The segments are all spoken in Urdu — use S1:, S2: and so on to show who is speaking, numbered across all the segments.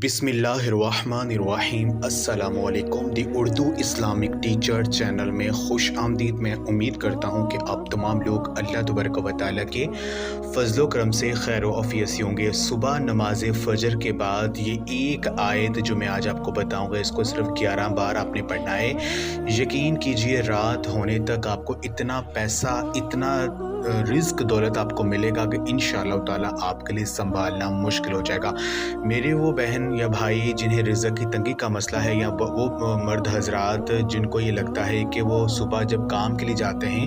S1: بسم اللہ الرحمن الرحیم۔ السلام علیکم۔ دی اردو اسلامک ٹیچر چینل میں خوش آمدید۔ میں امید کرتا ہوں کہ آپ تمام لوگ اللہ تبارک و تعالیٰ کے فضل و کرم سے خیر و عافیت سے ہوں گے۔ صبح نماز فجر کے بعد یہ ایک آیت جو میں آج آپ کو بتاؤں گا، اس کو صرف 11 بار آپ نے پڑھنا ہے۔ یقین کیجئے رات ہونے تک آپ کو اتنا پیسہ، اتنا رزق دولت آپ کو ملے گا کہ انشاءاللہ تعالیٰ آپ کے لیے سنبھالنا مشکل ہو جائے گا۔ میرے وہ بہن یا بھائی جنہیں رزق کی تنگی کا مسئلہ ہے، یا وہ مرد حضرات جن کو یہ لگتا ہے کہ وہ صبح جب کام کے لیے جاتے ہیں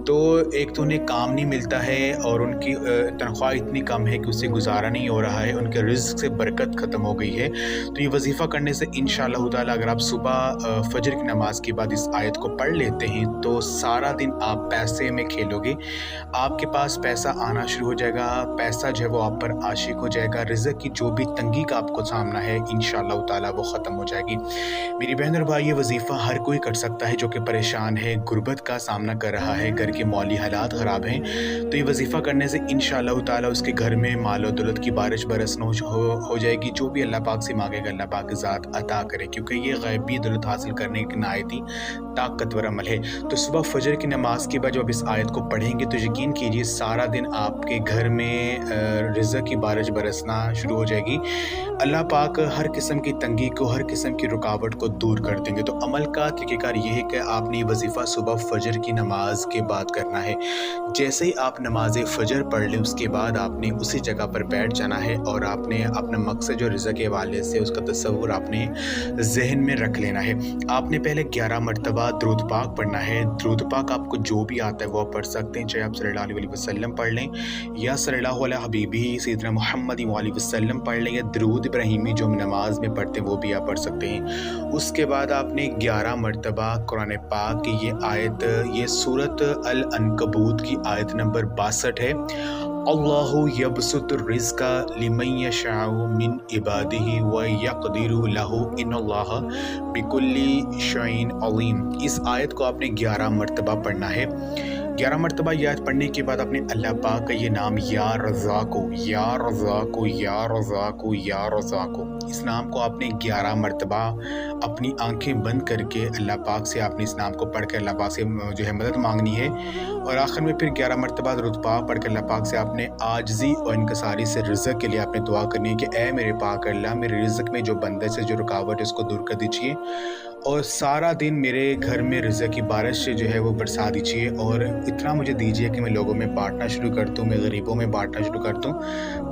S1: تو ایک تو انہیں کام نہیں ملتا ہے اور ان کی تنخواہ اتنی کم ہے کہ اس سے گزارا نہیں ہو رہا ہے، ان کے رزق سے برکت ختم ہو گئی ہے، تو یہ وظیفہ کرنے سے انشاءاللہ تعالیٰ اگر آپ صبح فجر کی نماز کے بعد اس آیت کو پڑھ لیتے ہیں تو سارا دن آپ پیسے میں کھیلو گے، آپ کے پاس پیسہ آنا شروع ہو جائے گا، پیسہ جو ہے وہ آپ پر عاشق ہو جائے گا، رزق کی جو بھی تنگی کا آپ کو سامنا ہے انشاءاللہ تعالیٰ وہ ختم ہو جائے گی۔ میری بہن اور بھائی، یہ وظیفہ ہر کوئی کر سکتا ہے جو کہ پریشان ہے، غربت کا سامنا کر رہا ہے، گھر کے مالی حالات خراب ہیں، تو یہ وظیفہ کرنے سے انشاءاللہ تعالیٰ اس کے گھر میں مال و دولت کی بارش برسنا ہو جائے گی۔ جو بھی اللہ پاک سے مانگے گا اللہ پاک ذات عطا کرے، کیونکہ یہ غیبی دولت حاصل کرنے کی نہایت ہی طاقتور عمل ہے۔ تو صبح فجر کی نماز کے بعد جب اس آیت کو پڑھیں گے تو یقین کیجیے سارا دن آپ کے گھر میں رزق کی بارش برسنا شروع ہو جائے گی۔ اللہ پاک ہر قسم کی تنگی کو، ہر قسم کی رکاوٹ کو دور کر دیں گے۔ تو عمل کا طریقہ کار یہ ہے کہ آپ نے یہ وظیفہ صبح فجر کی نماز کے بعد کرنا ہے۔ جیسے ہی آپ نماز فجر پڑھ لیں اس کے بعد آپ نے اسی جگہ پر بیٹھ جانا ہے اور آپ نے اپنا مقصد جو رزق کے حوالے سے اس کا تصور آپ نے ذہن میں رکھ لینا ہے۔ آپ نے پہلے 11 مرتبہ درود پاک پڑھنا ہے۔ درود پاک آپ کو جو بھی آتا ہے وہ آپ پڑھ سکتے ہیں، چاہے آپ صلی اللہ علیہ وسلم پڑھ لیں یا صلی اللہ علیہ حبیبی سیدنا محمد علیہ وسلم پڑھ لیں، یا درود ابراہیمی جو ہم نماز میں پڑھتے ہیں وہ بھی آپ پڑھ سکتے ہیں۔ اس کے بعد آپ نے 11 مرتبہ قرآن پاک کی یہ آیت، یہ سورۃ العنکبوت کی آیت نمبر 62 ہے، اللہ یبسط الرزق لمن یشاء من عبادہ ویقدر لہ ان اللہ بکل شیء علیم۔ اس آیت کو آپ نے 11 مرتبہ پڑھنا ہے۔ 11 مرتبہ یہ آیت پڑھنے کے بعد اپنے اللہ پاک کا یہ نام یا رزاق، یا رزاق، یا رزاق، یا رزاق، اس نام کو آپ نے 11 مرتبہ اپنی آنکھیں بند کر کے اللہ پاک سے آپ نے اس نام کو پڑھ کے اللہ پاک سے جو ہے مدد مانگنی ہے، اور آخر میں پھر 11 مرتبہ درود پاک پڑھ کے اللہ پاک سے آپ نے عاجزی اور انکساری سے رزق کے لیے آپ نے دعا کرنی ہے کہ اے میرے پاک اللہ، میرے رزق میں جو بندے سے جو رکاوٹ ہے اس کو دور کر دیجیے، اور سارا دن میرے گھر میں رزق کی بارش جو ہے وہ برسا دیجیے، اور اتنا مجھے دیجیے کہ میں لوگوں میں بانٹنا شروع کر دوں، میں غریبوں میں بانٹنا شروع کر دوں،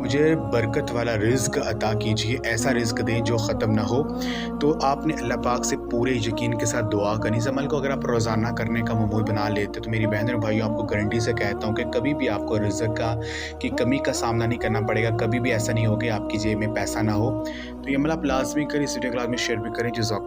S1: مجھے برکت والا رزق عطا کیجیے، ایسا رزق دیں جو ختم نہ ہو۔ تو آپ نے اللہ پاک سے پورے یقین کے ساتھ دعا کرنی۔ اس عمل کو اگر آپ روزانہ کرنے کا معمول بنا لیتے تو میری بہنوں اور بھائیوں، آپ کو گارنٹی سے کہتا ہوں کہ کبھی بھی آپ کو رزق کی کمی کا سامنا نہیں کرنا پڑے گا، کبھی بھی ایسا نہیں ہوگا آپ کی جیب میں پیسہ نہ ہو۔ تو یہ عمل آپ لازمی کریں، اس ویڈیو کو لازمی شیئر بھی کریں۔ جزاک